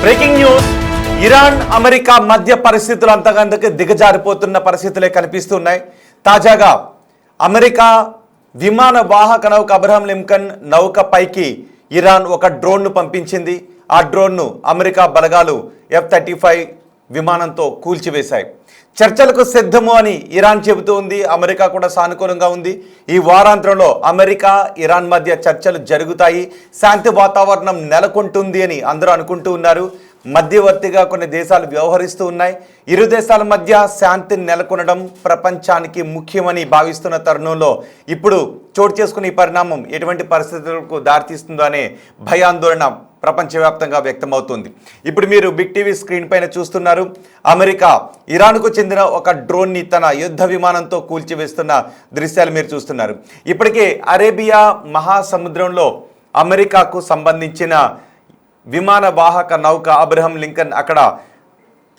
Breaking news. Iran America మధ్య పరిస్థితులు అంతకంతకు దిగజారిపోతున్న పరిస్థితులే కనిపిస్తున్నాయి. తాజాగా అమెరికా విమాన వాహక నౌక అబ్రహం లింకన్ నౌక పైకి ఇరాన్ ఒక డ్రోన్ను పంపించింది. ఆ డ్రోన్ను అమెరికా బలగాలు F-35 విమానంతో కూల్చివేశాయి. చర్చలకు సిద్ధము అని ఇరాన్ చెబుతూ ఉంది. అమెరికా కూడా సానుకూలంగా ఉంది. ఈ వారాంతంలో అమెరికా ఇరాన్ మధ్య చర్చలు జరుగుతాయి, శాంతి వాతావరణం నెలకొంటుంది అని అందరూ అనుకుంటూ ఉన్నారు. మధ్యవర్తిగా కొన్ని దేశాలు వ్యవహరిస్తూ ఉన్నాయి. ఇరు దేశాల మధ్య శాంతి నెలకొనడం ప్రపంచానికి ముఖ్యమని భావిస్తున్న తరుణంలో ఇప్పుడు చోటు చేసుకున్న ఈ పరిణామం ఎటువంటి పరిస్థితులకు దారితీస్తుందో అనే భయాందోళన ప్రపంచవ్యాప్తంగా వ్యక్తమవుతుంది. ఇప్పుడు మీరు బిగ్ టీవీ స్క్రీన్ పైన చూస్తున్నారు. అమెరికా ఇరాన్కు చెందిన ఒక డ్రోన్ని తన యుద్ధ విమానంతో కూల్చివేస్తున్న దృశ్యాలు మీరు చూస్తున్నారు. ఇప్పటికే అరేబియా మహాసముద్రంలో అమెరికాకు సంబంధించిన విమాన వాహక నౌక అబ్రహం లింకన్ అక్కడ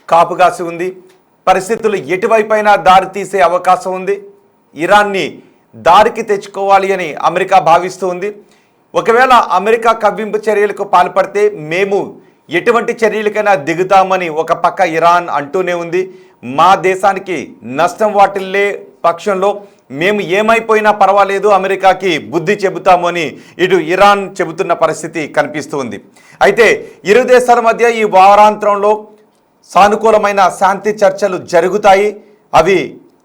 కాపుగాసి ఉంది. పరిస్థితులు ఎటువైపైనా దారి తీసే అవకాశం ఉంది. ఇరాన్ని దారికి తెచ్చుకోవాలి అని అమెరికా భావిస్తూ ఉంది. ఒకవేళ అమెరికా కవ్వింపు చర్యలకు పాల్పడితే మేము ఎటువంటి చర్యలకైనా దిగుతామని ఒక పక్క ఇరాన్ అంటూనే ఉంది. మా దేశానికి నష్టం వాటిల్లే పక్షంలో మేము ఏమైపోయినా పర్వాలేదు, అమెరికాకి బుద్ధి చెబుతాము అని ఇటు ఇరాన్ చెబుతున్న పరిస్థితి కనిపిస్తుంది. అయితే ఇరు దేశాల మధ్య ఈ వారాంతంలో సానుకూలమైన శాంతి చర్చలు జరుగుతాయి. అవి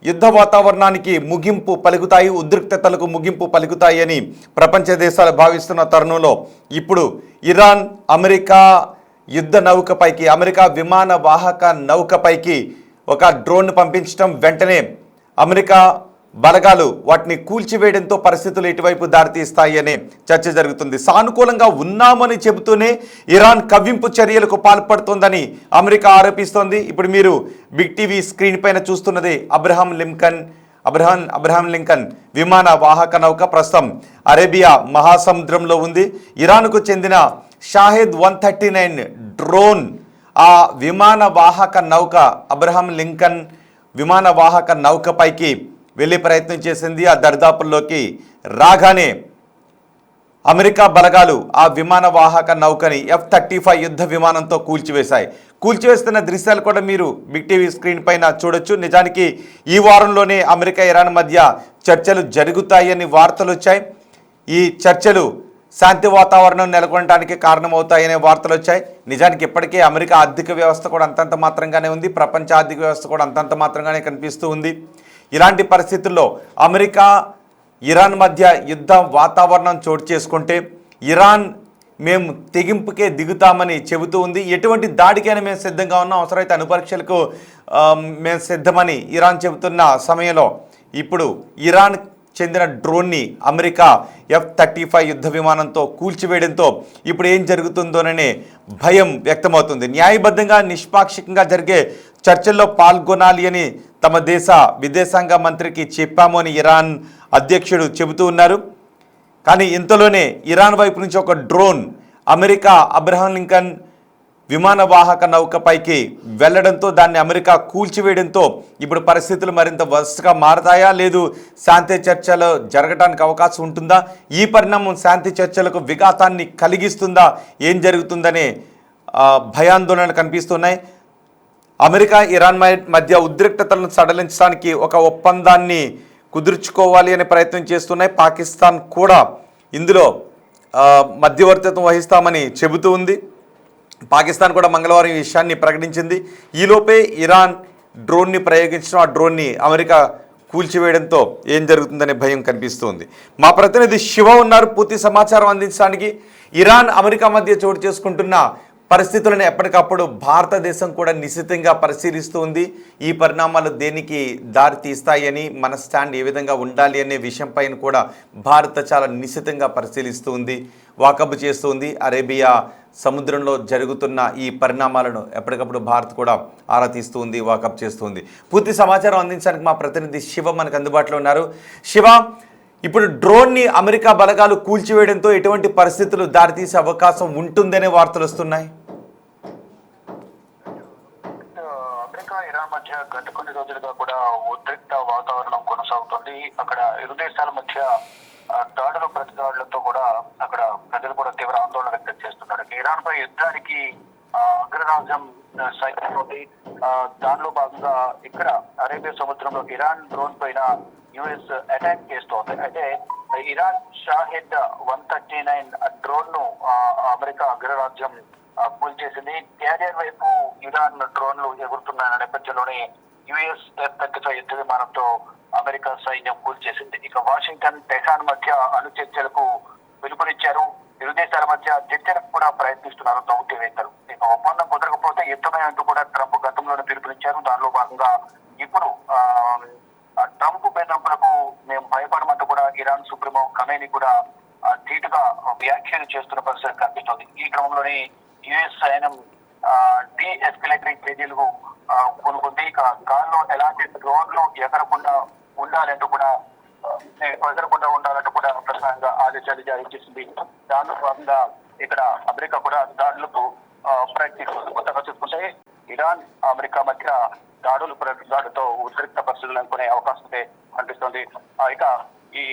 యుద్ధ వాతావరణానికి ముగింపు పలుకుతాయి, ఉద్రిక్తతలకు ముగింపు పలుకుతాయి అని ప్రపంచ దేశాలు భావిస్తున్న తరుణంలో ఇప్పుడు ఇరాన్ అమెరికా యుద్ధ నౌకపైకి, అమెరికా విమాన వాహక నౌకపైకి ఒక డ్రోన్ పంపించడం, వెంటనే అమెరికా బలగాలు వాటిని కూల్చివేయడంతో పరిస్థితులు ఇటువైపు దారితీస్తాయి అనే చర్చ జరుగుతుంది. సానుకూలంగా ఉన్నామని చెబుతూనే ఇరాన్ కవ్వింపు చర్యలకు పాల్పడుతోందని అమెరికా ఆరోపిస్తోంది. ఇప్పుడు మీరు బిగ్ టీవీ స్క్రీన్ పైన చూస్తున్నది అబ్రహం లింకన్ విమాన వాహక నౌక ప్రస్తుతం అరేబియా మహాసముద్రంలో ఉంది. ఇరాన్కు చెందిన షాహెద్ 139 డ్రోన్ ఆ విమాన వాహక నౌక అబ్రహం లింకన్ విమాన వాహక నౌకపైకి వెళ్ళే ప్రయత్నం చేసింది. ఆ దరిదాపుల్లోకి రాగానే అమెరికా బలగాలు ఆ విమాన వాహక నౌకని F-35 యుద్ధ విమానంతో కూల్చివేశాయి. కూల్చివేస్తున్న దృశ్యాలు కూడా మీరు బిగ్ టీవీ స్క్రీన్ పైన చూడొచ్చు. నిజానికి ఈ వారంలోనే అమెరికా ఇరాన్ మధ్య చర్చలు జరుగుతాయని వార్తలు వచ్చాయి. ఈ చర్చలు శాంతి వాతావరణం నెలకొనడానికి కారణమవుతాయనే వార్తలు వచ్చాయి. నిజానికి ఇప్పటికే అమెరికా ఆర్థిక వ్యవస్థ కూడా అంతంత మాత్రంగానే ఉంది, ప్రపంచ ఆర్థిక వ్యవస్థ కూడా అంతంత మాత్రంగానే కనిపిస్తూ ఉంది. ఇలాంటి పరిస్థితుల్లో అమెరికా ఇరాన్ మధ్య యుద్ధ వాతావరణం చోటు చేసుకుంటే ఇరాన్ మేము తెగింపుకే దిగుతామని చెబుతూ ఉంది. ఎటువంటి దాడికైనా మేము సిద్ధంగా ఉన్నాం, అవసరమైతే అణుపరీక్షలకు మేము సిద్ధమని ఇరాన్ చెబుతున్న సమయంలో ఇప్పుడు ఇరాన్ చెందిన డ్రోన్ని అమెరికా F-35 యుద్ధ విమానంతో కూల్చివేయడంతో ఇప్పుడు ఏం జరుగుతుందోననే భయం వ్యక్తమవుతుంది. న్యాయబద్ధంగా నిష్పాక్షికంగా జరిగే చర్చల్లో పాల్గొనాలి అని తమ దేశ విదేశాంగ మంత్రికి చెప్పాము అని ఇరాన్ అధ్యక్షుడు చెబుతూ ఉన్నారు. కానీ ఇంతలోనే ఇరాన్ వైపు నుంచి ఒక డ్రోన్ అమెరికా అబ్రహం లింకన్ విమాన వాహక నౌకపైకి వెళ్లడంతో దాన్ని అమెరికా కూల్చివేయడంతో ఇప్పుడు పరిస్థితులు మరింత వరుసగా మారతాయా, లేదు శాంతి చర్చలు జరగడానికి అవకాశం ఉంటుందా, ఈ పరిణామం శాంతి చర్చలకు విఘాతాన్ని కలిగిస్తుందా, ఏం జరుగుతుందనే భయాందోళనలు కనిపిస్తున్నాయి. అమెరికా ఇరాన్ మధ్య ఉద్రిక్తతలను సడలించడానికి ఒక ఒప్పందాన్ని కుదుర్చుకోవాలి అనే ప్రయత్నం చేస్తున్నాయి. పాకిస్తాన్ కూడా ఇందులో మధ్యవర్తిత్వం వహిస్తామని చెబుతూ ఉంది. పాకిస్తాన్ కూడా మంగళవారం ఈ విషయాన్ని ప్రకటించింది. ఈలోపే ఇరాన్ డ్రోన్ని ప్రయోగించడం, ఆ డ్రోన్ని అమెరికా కూల్చివేయడంతో ఏం జరుగుతుందనే భయం కనిపిస్తుంది. మా ప్రతినిధి శివ ఉన్నారు పూర్తి సమాచారం అందించడానికి. ఇరాన్ అమెరికా మధ్య చోటు చేసుకుంటున్న పరిస్థితులను ఎప్పటికప్పుడు భారతదేశం కూడా నిశితంగా పరిశీలిస్తూ ఉంది. ఈ పరిణామాలు దేనికి దారి తీస్తాయని, మన స్టాండ్ ఏ విధంగా ఉండాలి అనే విషయంపైన కూడా భారత్ చాలా నిశితంగా పరిశీలిస్తూ ఉంది, వాకబు చేస్తూ ఉంది. అరేబియా సముద్రంలో జరుగుతున్న ఈ పరిణామాలను ఎప్పటికప్పుడు భారత్ కూడా ఆరా తీస్తూ ఉంది, వాకప్ చేస్తుంది. పూర్తి సమాచారం అందించడానికి మా ప్రతినిధి శివ మనకు అందుబాటులో ఉన్నారు. శివ, ఇప్పుడు డ్రోన్ని అమెరికా బలగాలు కూల్చివేయడంతో ఎటువంటి పరిస్థితులు దారితీసే అవకాశం ఉంటుందనే వార్తలు వస్తున్నాయి. అమెరికా ఇరాన్ మధ్య గత కొన్ని రోజులుగా కూడా ఉద్రిక్త వాతావరణం కొనసాగుతుంది. అక్కడ ఇరు దేశాల మధ్య దాడులు ప్రతిదాడులతో కూడా అక్కడ ప్రజలు కూడా తీవ్ర ఆందోళన వ్యక్తం చేస్తున్నారు. ఇరాన్ పై యుద్ధానికి అగ్రరాజ్యం సైన్యం ఉంది. దానిలో భాగంగా ఇక్కడ అరేబియా సముద్రంలో ఇరాన్ డ్రోన్ పైన యుఎస్ అటాక్ చేస్తోంది. అయితే ఇరాన్ షాహెడ్ 139 డ్రోన్ ను అమెరికా అగ్రరాజ్యం కూల్చేసింది. క్యారియర్ వైపు ఇరాన్ డ్రోన్లు ఎగురుతున్న నేపథ్యంలోనే యుఎస్ F-35 యుద్ధ విమానంతో అమెరికా సైన్యం కూల్చేసింది. ఇక వాషింగ్టన్ టెహరాన్ మధ్య అణు చర్చలకు పిలుపునిచ్చారు. ఇరు దేశాల మధ్య చర్చలకు కూడా ప్రయత్నిస్తున్నారు దౌత్యవేత్తలు. ఇక ఒప్పందం కుదరకపోతే యుద్ధమే అంటూ కూడా ట్రంప్ గతంలోనే పిలుపునిచ్చారు. దానిలో భాగంగా ఇప్పుడు ట్రంప్ బెదిరింపులకు మేము భయపడమంటూ కూడా ఇరాన్ సుప్రీమో ఖమేనీ కూడా ధీటుగా వ్యాఖ్యలు చేస్తున్న పరిస్థితి కనిపిస్తోంది. ఈ క్రమంలోనే యుఎస్ సైన్యం డి ఎస్కలేటరీ చర్యలకు కొనుక్కుంది. ఇక గాల్లో ఎలాంటి డ్రోన్లు ఎగరకుండా ఉండాలంటూ కూడా ప్రధానంగా ఆదేశాలు జారీ చేసింది. దానిలో భాగంగా ఇక్కడ అమెరికా కూడా దాడులకు ప్రయత్నిస్తుంది. కొత్తగా చూసుకుంటే ఇరాన్ అమెరికా మధ్య దాడులతో ఉద్రిక్త పరిస్థితులు అనుకునే అవకాశం అయితే కనిపిస్తుంది. ఇక ఈ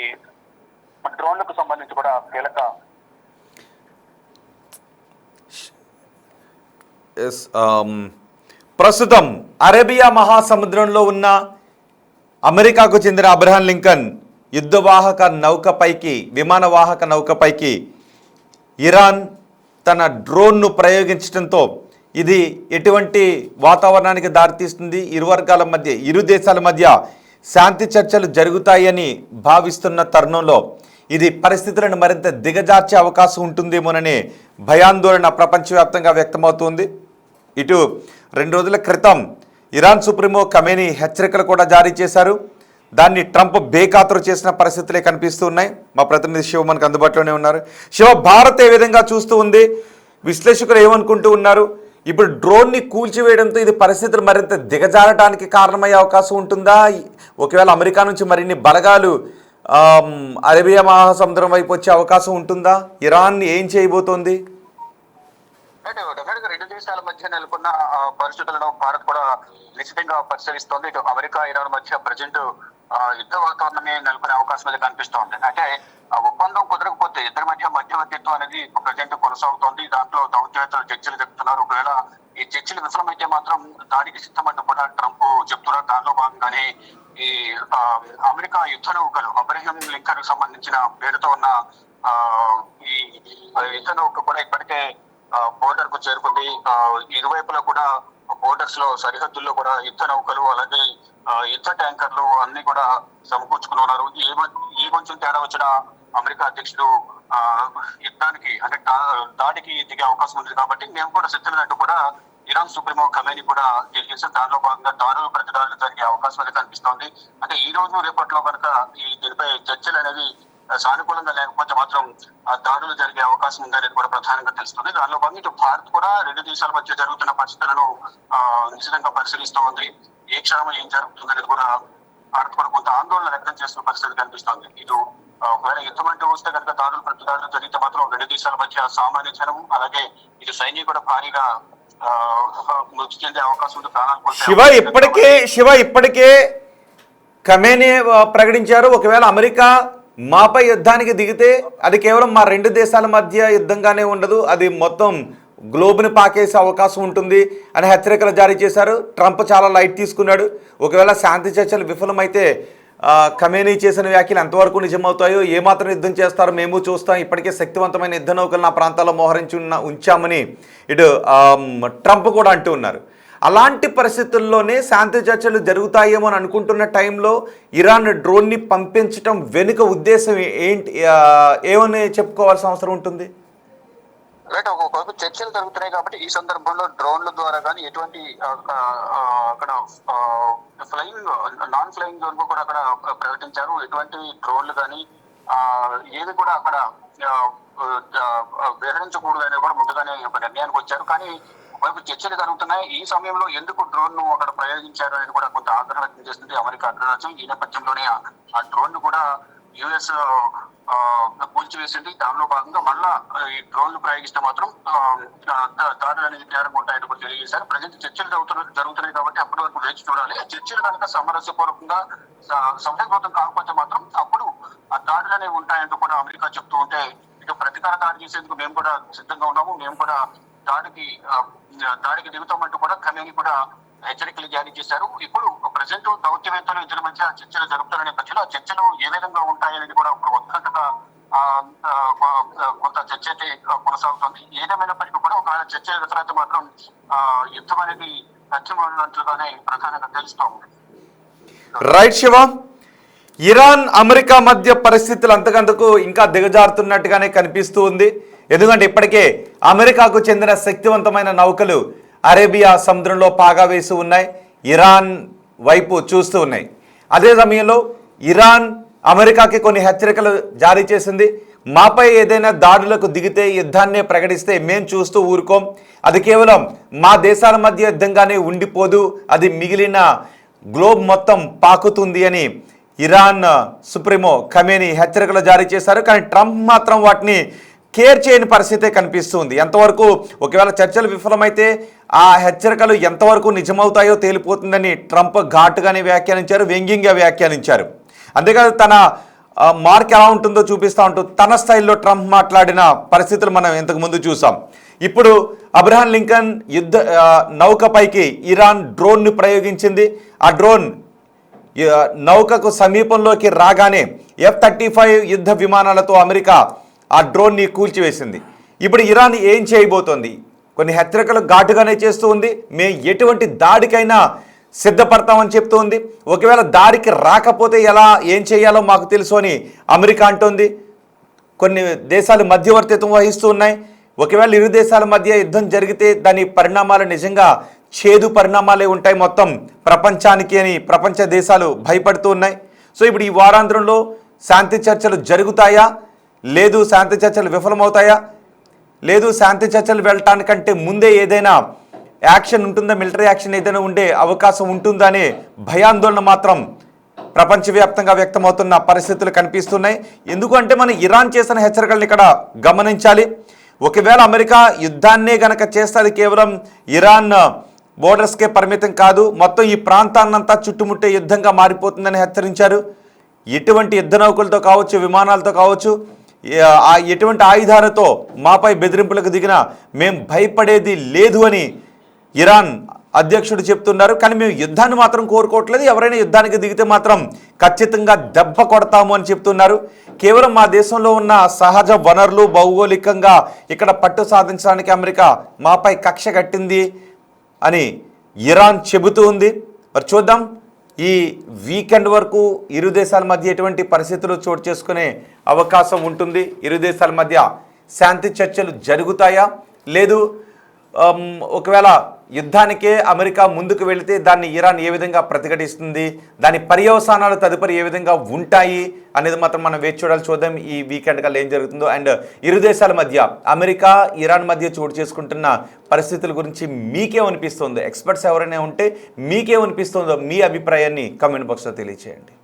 డ్రోన్లకు సంబంధించి కూడా కీలక ప్రస్తుతం అరేబియా మహాసముద్రంలో ఉన్న అమెరికాకు చెందిన అబ్రహాం లింకన్ యుద్ధవాహక నౌకపైకి విమానవాహక నౌకపైకి ఇరాన్ తన డ్రోన్ను ప్రయోగించడంతో ఇది ఎటువంటి వాతావరణానికి దారితీస్తుంది, ఇరు దేశాల మధ్య శాంతి చర్చలు జరుగుతాయని భావిస్తున్న తరుణంలో ఇది పరిస్థితులను మరింత దిగజార్చే అవకాశం ఉంటుందేమోననే భయాందోళన ప్రపంచవ్యాప్తంగా వ్యక్తమవుతుంది. ఇటు 2 రోజుల క్రితం ఇరాన్ సుప్రీమో ఖమేనీ హెచ్చరికలు కూడా జారీ చేశారు. దాన్ని ట్రంప్ బేఖాతరు చేసిన పరిస్థితులే కనిపిస్తూ ఉన్నాయి. మా ప్రతినిధి శివ మనకు అందుబాటులోనే ఉన్నారు. శివ, భారత్ ఏ విధంగా చూస్తూ ఉంది, విశ్లేషకులు ఏమనుకుంటూ ఉన్నారు? ఇప్పుడు డ్రోన్ని కూల్చివేయడంతో ఇది పరిస్థితులు మరింత దిగజారడానికి కారణమయ్యే అవకాశం ఉంటుందా? ఒకవేళ అమెరికా నుంచి మరిన్ని బలగాలు అరేబియా మహాసముద్రం వైపు వచ్చే అవకాశం ఉంటుందా? ఇరాన్ ఏం చేయబోతోంది? రెండు దేశాల మధ్య నెలకొన్న పరిస్థితులను భారత్ కూడా నిశ్చితంగా పరిశీలిస్తోంది. ఇటు అమెరికా ఇరాన్ మధ్య ప్రజెంట్ యుద్ధ వాతావరణమే నెలకొనే అవకాశం అయితే కనిపిస్తోంది. అంటే ఒప్పందం కుదరకపోతే ఇద్దరి మధ్య మధ్యవర్తిత్వం అనేది ప్రజెంట్ కొనసాగుతోంది. దాంట్లో దౌత్యవేత్తలు చర్చలు చెప్తున్నారు. ఒకవేళ ఈ చర్చలు విఫలమైతే మాత్రం దాడికి సిద్ధమంటూ కూడా ట్రంప్ చెప్తున్నారు. దానిలో భాగంగానే ఈ అమెరికా యుద్ధ నౌకలు అబ్రహం లింకన్ సంబంధించిన పేరుతో ఉన్న ఈ యుద్ధ నౌక కూడా ఇప్పటికే బోర్డర్ కు చేరుకుంది. ఇరువైపులా కూడా బోర్డర్స్ లో సరిహద్దుల్లో కూడా యుద్ధ నౌకలు అలాగే యుద్ధ ట్యాంకర్లు అన్ని కూడా సమకూర్చుకుని ఉన్నారు. ఈ కొంచెం తేడా వచ్చిన అమెరికా అధ్యక్షుడు యుద్ధానికి అంటే దాడికి దిగే అవకాశం ఉంది. కాబట్టి మేము కూడా సిద్ధమైనట్టు కూడా ఇరాన్ సుప్రీమో ఖమేనీ కూడా తెలియజేశారు. దానిలో భాగంగా దాడులు ప్రతిదాడులు జరిగే అవకాశం అయితే కనిపిస్తోంది. అంటే ఈ రోజు రేపట్లో కనుక దీనిపై చర్చలు అనేవి సానుకూలంగా లేకపోతే మాత్రం దాడులు జరిగే అవకాశం ఉందనేది కూడా ప్రధానంగా తెలుస్తుంది. దానిలో భాగంగా ఇటు భారత్ కూడా రెండు దేశాల మధ్య జరుగుతున్న పరిస్థితులను నిశ్చితంగా పరిశీలిస్తూ ఉంది. ఏ క్షణం ఏం జరుగుతుందనేది కూడా భారత్ కూడా కొంత ఆందోళన వ్యక్తం చేస్తున్న పరిస్థితి కనిపిస్తోంది. ఇటు ఒకవేళ యుద్ధం అంటూ వస్తే కనుక దాడులు ప్రతిదాడులు జరిగితే మాత్రం రెండు దేశాల మధ్య సామాన్య జనం అలాగే ఇటు సైన్యం కూడా భారీగా మృతి చెందే అవకాశం ఉంది. ప్రాణాలు శివ ఇప్పటికే ఖమేనీ ప్రకటించారు, ఒకవేళ అమెరికా మాపై యుద్ధానికి దిగితే అది కేవలం మా రెండు దేశాల మధ్య యుద్ధంగానే ఉండదు, అది మొత్తం గ్లోబ్ని పాకేసే అవకాశం ఉంటుంది అని హెచ్చరికలు జారీ చేశారు. ట్రంప్ చాలా లైట్ తీసుకున్నాడు. ఒకవేళ శాంతి చర్చలు విఫలమైతే ఖమేనీ చేసిన వ్యాఖ్యలు ఎంతవరకు నిజమవుతాయో, ఏమాత్రం యుద్ధం చేస్తారో మేము చూస్తాం, ఇప్పటికే శక్తివంతమైన యుద్ధ నౌకలు నా ప్రాంతాల్లో మోహరించి ఉంచామని ఇటు ట్రంప్ కూడా అంటూ ఉన్నారు. అలాంటి పరిస్థితుల్లోనే శాంతి చర్చలు జరుగుతాయేమో అని అనుకుంటున్న టైంలో ఇరాన్ డ్రోన్ని పంపించడం వెనుక ఉద్దేశం ఏంటి, ఏమని చెప్పుకోవాల్సిన అవసరం ఉంటుంది? రైట్, ఒక్కొక్క చర్చలు జరుగుతున్నాయి కాబట్టి ఈ సందర్భంలో డ్రోన్ల ద్వారా కానీ ఎటువంటి అక్కడ ఫ్లయింగ్ నాన్ ఫ్లయింగ్ జోన్ కూడా అక్కడ ప్రకటించారు. ఎటువంటి డ్రోన్లు కానీ ఏది కూడా అక్కడ విహరించకూడదు అనేది కూడా ముందుగానే ఒక నిర్ణయానికి వచ్చారు. కానీ వైపు చర్చలు జరుగుతున్నాయి. ఈ సమయంలో ఎందుకు డ్రోన్ ను అక్కడ ప్రయోగించారు అనేది కూడా కొంత ఆగ్రహం వ్యక్తం చేస్తుంది అమెరికా అగ్రరాజ్యం. ఈ నేపథ్యంలోనే ఆ డ్రోన్ ను కూడా యుఎస్ కూల్చివేసింది. దానిలో భాగంగా మళ్ళా ఈ డ్రోన్లు ప్రయోగిస్తే మాత్రం దాడులు అనేది నేరంగా ఉంటాయని కూడా తెలియజేశారు. ప్రజెంట్ చర్చలు జరుగుతున్నాయి కాబట్టి అప్పటి వరకు వేచి చూడాలి. చర్చలు కనుక సామరస్యపూర్వకంగా సఫలీకృతం కాకపోతే మాత్రం అప్పుడు ఆ దాడులు అనేవి ఉంటాయంటూ కూడా అమెరికా చెప్తూ ఉంటే ఇక ప్రతీకార దాడి చేసేందుకు మేము కూడా సిద్ధంగా ఉన్నాము, మేము కూడా దాడికి దిగుతామంటూ కూడా ఖమేని కూడా హెచ్చరికలు జారీ చేశారు. ఇప్పుడు ప్రజెంట్ దౌత్యవేత్తలు ఇద్దరి మధ్య చర్చలు జరుపుతున్న నేపథ్యంలో ఆ చర్చలు ఏ విధంగా ఉంటాయనేది కూడా ఒక ఉత్కంఠగా కొంత చర్చ అయితే కొనసాగుతుంది. ఏదేమైనప్పటికీ కూడా ఒకవేళ చర్చ తర్వాత మాత్రం యుద్ధం అనేది ఖచ్చితమైనట్లుగానే ప్రధానంగా తెలుస్తూ ఉంది. రైట్ శివ, ఇరాన్ అమెరికా మధ్య పరిస్థితులు అంతకంతకు ఇంకా దిగజారుతున్నట్టుగానే కనిపిస్తూ ఉంది. ఎందుకంటే ఇప్పటికే అమెరికాకు చెందిన శక్తివంతమైన నౌకలు అరేబియా సముద్రంలో పాగా వేసి ఉన్నాయి, ఇరాన్ వైపు చూస్తూ ఉన్నాయి. అదే సమయంలో ఇరాన్ అమెరికాకి కొన్ని హెచ్చరికలు జారీ చేసింది. మాపై ఏదైనా దాడులకు దిగితే యుద్ధాన్నే ప్రకటిస్తే మేం చూస్తూ ఊరుకోం, అది కేవలం మా దేశాల మధ్య యుద్ధంగానే ఉండిపోదు, అది మిగిలిన గ్లోబ్ మొత్తం పాకుతుంది అని ఇరాన్ సుప్రీమో ఖమేని హెచ్చరికలు జారీ చేశారు. కానీ ట్రంప్ మాత్రం వాటిని కేర్ చేయని పరిస్థితే కనిపిస్తుంది. ఎంతవరకు ఒకవేళ చర్చలు విఫలమైతే ఆ హెచ్చరికలు ఎంతవరకు నిజమవుతాయో తేలిపోతుందని ట్రంప్ ఘాటుగానే వ్యాఖ్యానించారు, వ్యంగ్యంగా వ్యాఖ్యానించారు. అంతేకాదు తన మార్క్ ఎలా ఉంటుందో చూపిస్తూ ఉంటూ తన స్టైల్లో ట్రంప్ మాట్లాడిన పరిస్థితులు మనం ఇంతకుముందు చూసాం. ఇప్పుడు అబ్రహాం లింకన్ యుద్ధ నౌకపైకి ఇరాన్ డ్రోన్ను ప్రయోగించింది. ఆ డ్రోన్ నౌకకు సమీపంలోకి రాగానే F-35 యుద్ధ విమానాలతో అమెరికా ఆ డ్రోన్ని కూల్చివేసింది. ఇప్పుడు ఇరాన్ ఏం చేయబోతోంది? కొన్ని హెచ్చరికలు ఘాటుగానే చేస్తూ ఉంది. మేము ఎటువంటి దాడికైనా సిద్ధపడతామని చెప్తూ ఉంది. ఒకవేళ దాడికి రాకపోతే ఏం చేయాలో మాకు తెలుసు అని అమెరికా అంటోంది. కొన్ని దేశాలు మధ్యవర్తిత్వం వహిస్తూ ఉన్నాయి. ఒకవేళ ఇరు దేశాల మధ్య యుద్ధం జరిగితే దాని పరిణామాలు నిజంగా చేదు పరిణామాలే ఉంటాయి మొత్తం ప్రపంచానికి అని ప్రపంచ దేశాలు భయపడుతూ ఉన్నాయి. సో ఇప్పుడు ఈ వారాంతరంలో శాంతి చర్చలు జరుగుతాయా, లేదు శాంతి చర్చలు విఫలమవుతాయా, లేదు శాంతి చర్చలు వెళ్ళటానికంటే ముందే ఏదైనా యాక్షన్ ఉంటుందా, మిలిటరీ యాక్షన్ ఏదైనా ఉండే అవకాశం ఉంటుందా అనే భయాందోళన మాత్రం ప్రపంచవ్యాప్తంగా వ్యక్తమవుతున్న పరిస్థితులు కనిపిస్తున్నాయి. ఎందుకంటే మనం ఇరాన్ చేసిన హెచ్చరికలను ఇక్కడ గమనించాలి. ఒకవేళ అమెరికా యుద్ధాన్నే గనక చేస్తే అది కేవలం ఇరాన్ బోర్డర్స్కే పరిమితం కాదు, మొత్తం ఈ ప్రాంతాన్నంతా చుట్టుముట్టే యుద్ధంగా మారిపోతుందని హెచ్చరించారు. ఎటువంటి యుద్ధ నౌకలతో కావచ్చు, విమానాలతో కావచ్చు, ఎటువంటి ఆయుధాలతో మాపై బెదిరింపులకు దిగినా మేం భయపడేది లేదు అని ఇరాన్ అధ్యక్షుడు చెప్తున్నారు. కానీ మేము యుద్ధాన్ని మాత్రం కోరుకోవట్లేదు, ఎవరైనా యుద్ధానికి దిగితే మాత్రం ఖచ్చితంగా దెబ్బ కొడతాము అని చెప్తున్నారు. కేవలం మా దేశంలో ఉన్న సహజ వనరులు భౌగోళికంగా ఇక్కడ పట్టు సాధించడానికి అమెరికా మాపై కక్ష కట్టింది అని ఇరాన్ చెబుతూ ఉంది. మరి చూద్దాం ఈ వీకెండ్ వరకు ఇరు దేశాల మధ్య ఎటువంటి పరిస్థితులు చోటు చేసుకునే అవకాశం ఉంటుంది. ఇరు దేశాల మధ్య శాంతి చర్చలు జరుగుతాయా, లేదు ఒకవేళ యుద్ధానికే అమెరికా ముందుకు వెళితే దాన్ని ఇరాన్ ఏ విధంగా ప్రతిఘటిస్తుంది, దాని పర్యవసానాలు తదుపరి ఏ విధంగా ఉంటాయి అనేది మాత్రం మనం వేచి చూడాలి. చూద్దాం ఈ వీకెండ్ కల్లా ఏం జరుగుతుందో. అండ్ ఇరు దేశాల మధ్య అమెరికా ఇరాన్ మధ్య చోటు చేసుకుంటున్న పరిస్థితుల గురించి మీకేమనిపిస్తుందో, ఎక్స్పర్ట్స్ ఎవరైనా ఉంటే మీకేమనిపిస్తుందో మీ అభిప్రాయాన్ని కామెంట్ బాక్స్లో తెలియచేయండి.